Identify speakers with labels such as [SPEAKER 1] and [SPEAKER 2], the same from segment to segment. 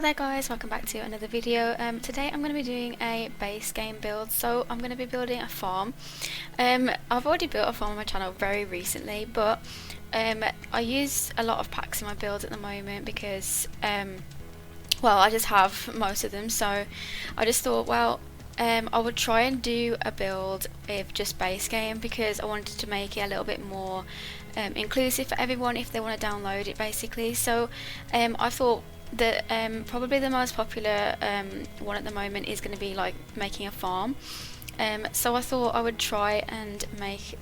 [SPEAKER 1] Hi there guys, welcome back to another video. Today I'm going to be doing a base game build, so I'm going to be building a farm. I've already built a farm on my channel very recently, but I use a lot of packs in my builds at the moment because well, I just have most of them, so I just thought, well, I would try and do a build with just base game because I wanted to make it a little bit more inclusive for everyone if they want to download it basically. So I thought that probably the most popular one at the moment is going to be like making a farm. So I thought I would try and make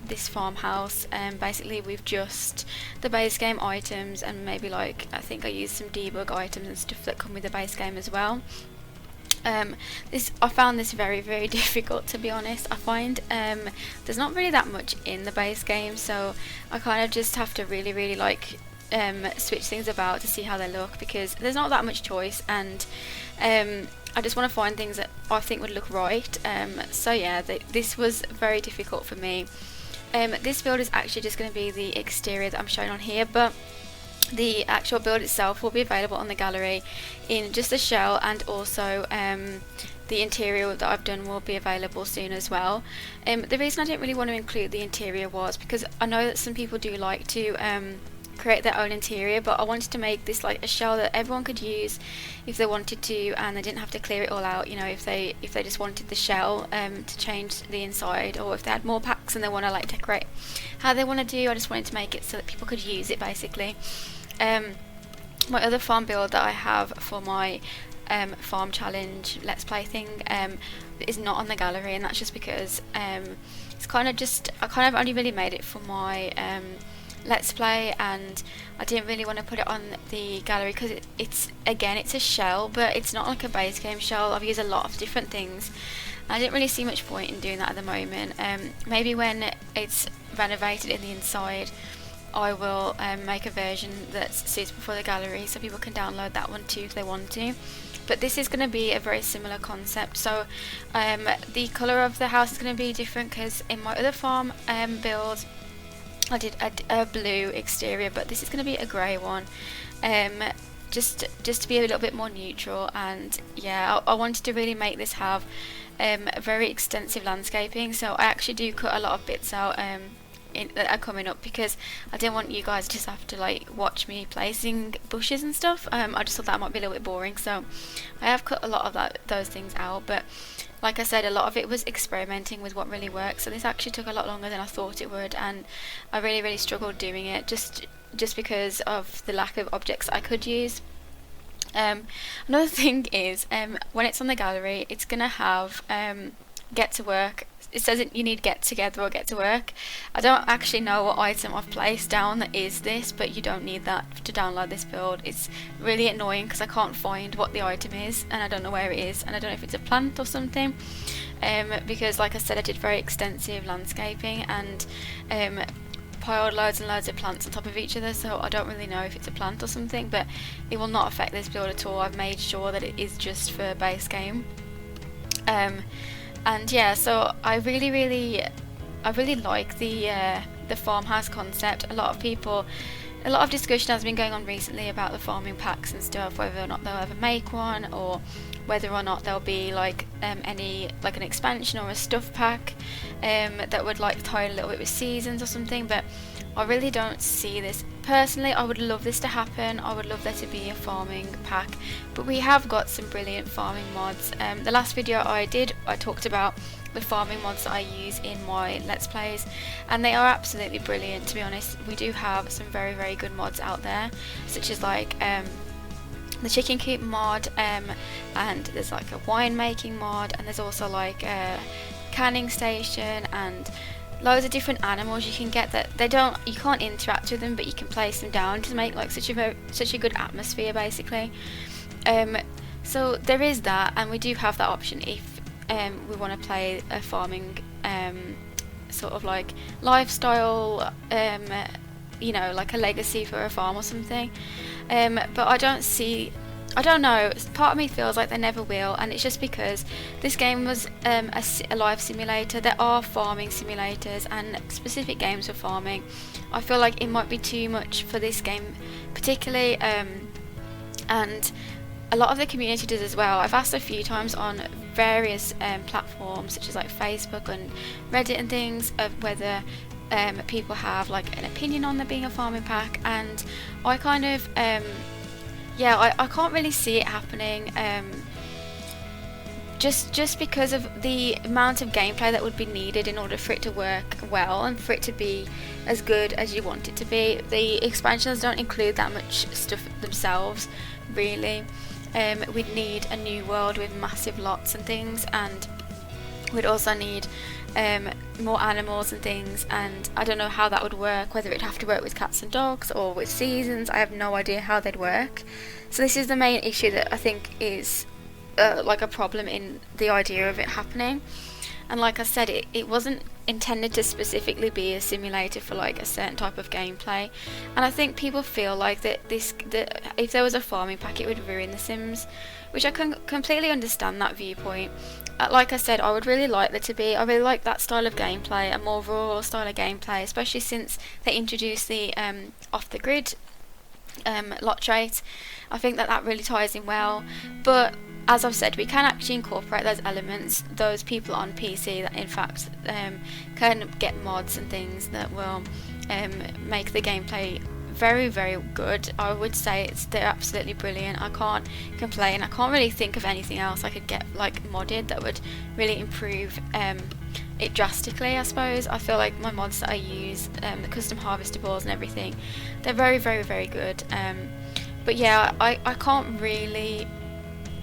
[SPEAKER 1] this farmhouse basically with just the base game items, and maybe like I think I used some debug items and stuff that come with the base game as well. I found this very difficult, to be honest. I find there's not really that much in the base game, so I kind of just have to really like switch things about to see how they look, because there's not that much choice, and I just want to find things that I think would look right. So yeah, this was very difficult for me. This build is actually just going to be the exterior that I'm showing on here, but the actual build itself will be available on the gallery in just the shell, and also the interior that I've done will be available soon as well. The reason I didn't really want to include the interior was because I know that some people do like to create their own interior, but I wanted to make this like a shell that everyone could use if they wanted to, and they didn't have to clear it all out, you know, if they just wanted the shell to change the inside, or if they had more packs and they want to like decorate how they want to do. I just wanted to make it so that people could use it basically. My other farm build that I have for my farm challenge let's play thing is not on the gallery, and that's just because it's kind of just, I kind of only really made it for my let's play, and I didn't really want to put it on the gallery because it's a shell, but it's not like a base game shell. I've used a lot of different things. I didn't really see much point in doing that at the moment. Maybe when it's renovated in the inside, I will make a version that's suitable for the gallery so people can download that one too if they want to. But this is going to be a very similar concept. So the colour of the house is going to be different, because in my other farm build I did a blue exterior, but this is going to be a grey one, just to be a little bit more neutral. And yeah, I wanted to really make this have a very extensive landscaping, so I actually do cut a lot of bits out that are coming up, because I didn't want you guys to just have to like watch me placing bushes and stuff. I just thought that might be a little bit boring, so I have cut a lot of those things out. But like I said, a lot of it was experimenting with what really works, so this actually took a lot longer than I thought it would, and I really struggled doing it just because of the lack of objects I could use. Another thing is, when it's on the gallery, it's gonna have get to work. It says you need get together or get to work. I don't actually know what item I've placed down that is this, but you don't need that to download this build. It's really annoying because I can't find what the item is, and I don't know where it is, and I don't know if it's a plant or something, because like I said, I did very extensive landscaping and piled loads and loads of plants on top of each other, so I don't really know if it's a plant or something, but it will not affect this build at all. I've made sure that it is just for base game. And yeah, so I really like the farmhouse concept. A lot of discussion has been going on recently about the farming packs and stuff, whether or not they'll ever make one, or whether or not there'll be like any like an expansion or a stuff pack that would like tie a little bit with seasons or something. But I really don't see this. Personally, I would love this to happen. I would love there to be a farming pack, but we have got some brilliant farming mods. The last video I did, I talked about the farming mods that I use in my Let's Plays, and they are absolutely brilliant, to be honest. We do have some very good mods out there, such as like the chicken coop mod, and there's like a winemaking mod, and there's also like a canning station, and loads of different animals you can get that you can't interact with them, but you can place them down to make like such a good atmosphere basically. So there is that, and we do have that option if we want to play a farming sort of like lifestyle, you know, like a legacy for a farm or something. But I don't know, part of me feels like they never will, and it's just because this game was a life simulator. There are farming simulators and specific games for farming. I feel like it might be too much for this game particularly, and a lot of the community does as well. I've asked a few times on various platforms such as like Facebook and Reddit and things of whether people have like an opinion on there being a farming pack, and I kind of I can't really see it happening. Just because of the amount of gameplay that would be needed in order for it to work well and for it to be as good as you want it to be. The expansions don't include that much stuff themselves, really. We'd need a new world with massive lots and things, and we'd also need more animals and things, and I don't know how that would work, whether it'd have to work with cats and dogs or with seasons. I have no idea how they'd work. So this is the main issue that I think is like a problem in the idea of it happening. And like I said, it wasn't intended to specifically be a simulator for like a certain type of gameplay, and I think people feel like that if there was a farming pack it would ruin The Sims, which I can completely understand that viewpoint. Like I said, I would really like I really like that style of gameplay, a more rural style of gameplay, especially since they introduced the off the grid lot trait. I think that really ties in well, but as I've said, we can actually incorporate those elements. Those people on PC that in fact can get mods and things that will make the gameplay very, very good. I would say they're absolutely brilliant. I can't complain. I can't really think of anything else I could get like modded that would really improve it drastically. I suppose I feel like my mods that I use, the custom harvestables and everything, they're very, very, very good. But yeah, I can't really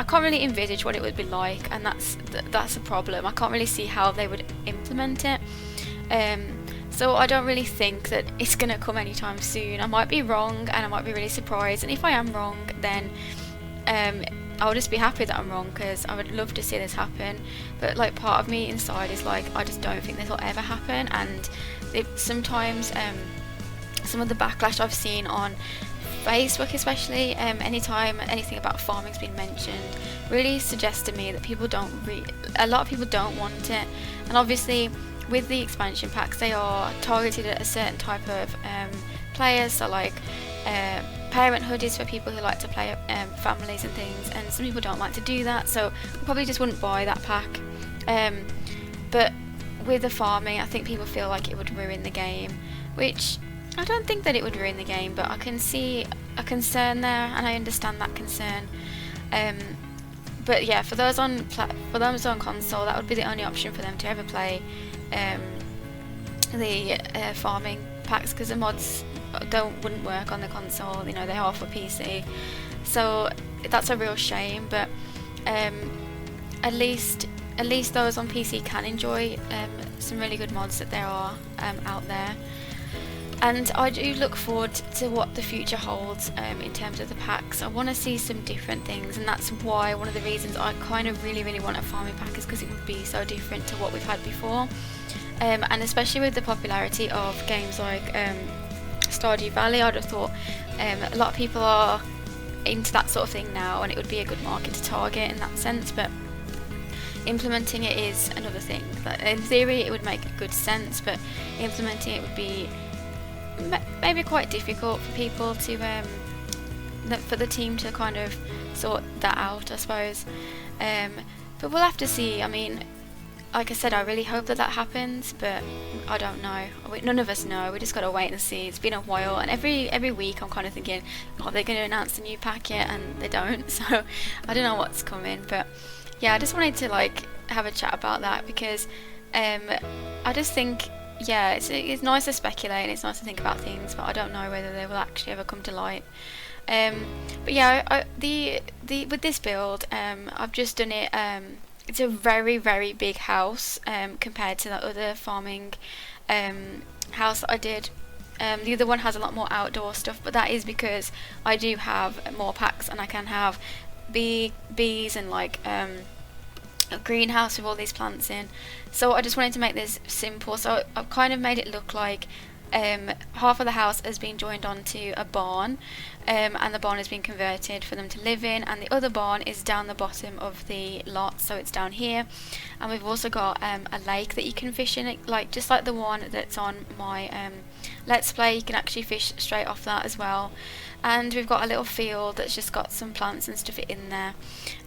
[SPEAKER 1] envisage what it would be like, and that's a problem. I can't really see how they would implement it. So I don't really think that it's going to come anytime soon. I might be wrong, and I might be really surprised. And if I am wrong, then I'll just be happy that I'm wrong, because I would love to see this happen. But like part of me inside is like, I just don't think this will ever happen. And sometimes some of the backlash I've seen on Facebook especially, anytime anything about farming's been mentioned, really suggests to me that a lot of people don't want it. And obviously with the expansion packs, they are targeted at a certain type of players, so like parenthood is for people who like to play families and things, and some people don't like to do that, so probably just wouldn't buy that pack. But with the farming, I think people feel like it would ruin the game, which I don't think that it would ruin the game, but I can see a concern there, and I understand that concern. But yeah, for those on console, that would be the only option for them to ever play the farming packs, because the mods wouldn't work on the console. You know, they are for PC, so that's a real shame. But at least those on PC can enjoy some really good mods that there are out there. And I do look forward to what the future holds in terms of the packs. I want to see some different things, and that's why one of the reasons I kind of really want a farming pack is because it would be so different to what we've had before. And especially with the popularity of games like Stardew Valley, I'd have thought a lot of people are into that sort of thing now, and it would be a good market to target in that sense. But implementing it is another thing. In theory it would make good sense, but implementing it would be maybe quite difficult for people to for the team to kind of sort that out, I suppose. But we'll have to see. I mean, like I said, I really hope that happens, but I don't know. None of us know. We just got to wait and see. It's been a while, and every week I'm kind of thinking, are they going to announce the new pack yet? And they don't. So I don't know what's coming. But yeah, I just wanted to like have a chat about that, because I just think, yeah, it's nice to speculate and it's nice to think about things, but I don't know whether they will actually ever come to light. But yeah, with this build, I've just done it. It's a very, very big house compared to that other farming house that I did. The other one has a lot more outdoor stuff, but that is because I do have more packs and I can have bees and like a greenhouse with all these plants in. So I just wanted to make this simple, so I've kind of made it look like half of the house has been joined onto a barn, and the barn has been converted for them to live in, and the other barn is down the bottom of the lot, so it's down here. And we've also got a lake that you can fish in, like just like the one that's on my Let's Play. You can actually fish straight off that as well. And we've got a little field that's just got some plants and stuff in there,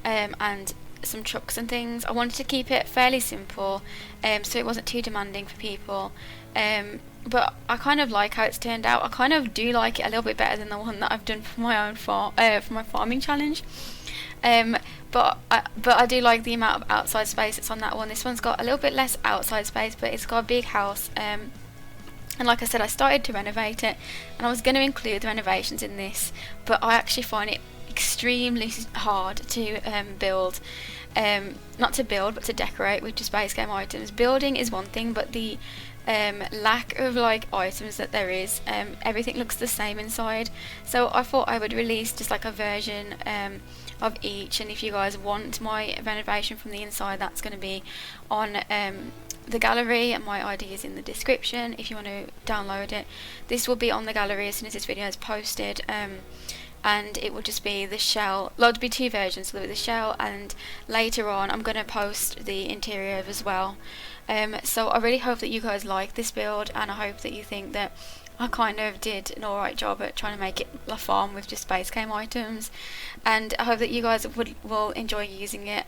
[SPEAKER 1] and some trucks and things. I wanted to keep it fairly simple, so it wasn't too demanding for people, but I kind of like how it's turned out. I kind of do like it a little bit better than the one that I've done for my own farm, for my farming challenge. But I do like the amount of outside space that's on that one. This one's got a little bit less outside space, but it's got a big house, and like I said, I started to renovate it, and I was going to include the renovations in this, but I actually find it extremely hard to build. Not to build, but to decorate with just base game items. Building is one thing, but the lack of like items that there is, everything looks the same inside. So I thought I would release just like a version of each, and if you guys want my renovation from the inside, that's going to be on the gallery, and my ID is in the description if you want to download it. This will be on the gallery as soon as this video is posted, and it will just be the shell. There'll be two versions, so there'll be the shell, and later on I'm going to post the interior as well. So I really hope that you guys like this build, and I hope that you think that I kind of did an alright job at trying to make it a farm with just base game items, and I hope that you guys will enjoy using it.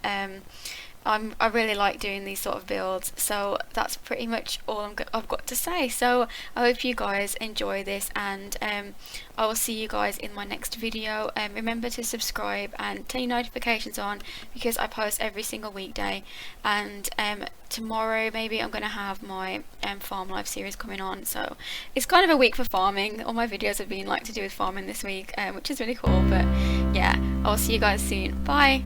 [SPEAKER 1] I really like doing these sort of builds, so that's pretty much all I've got to say. So I hope you guys enjoy this, and I will see you guys in my next video. Remember to subscribe and turn your notifications on, because I post every single weekday, and tomorrow maybe I'm going to have my farm life series coming on, so it's kind of a week for farming. All my videos have been like to do with farming this week, which is really cool. But yeah, I'll see you guys soon. Bye.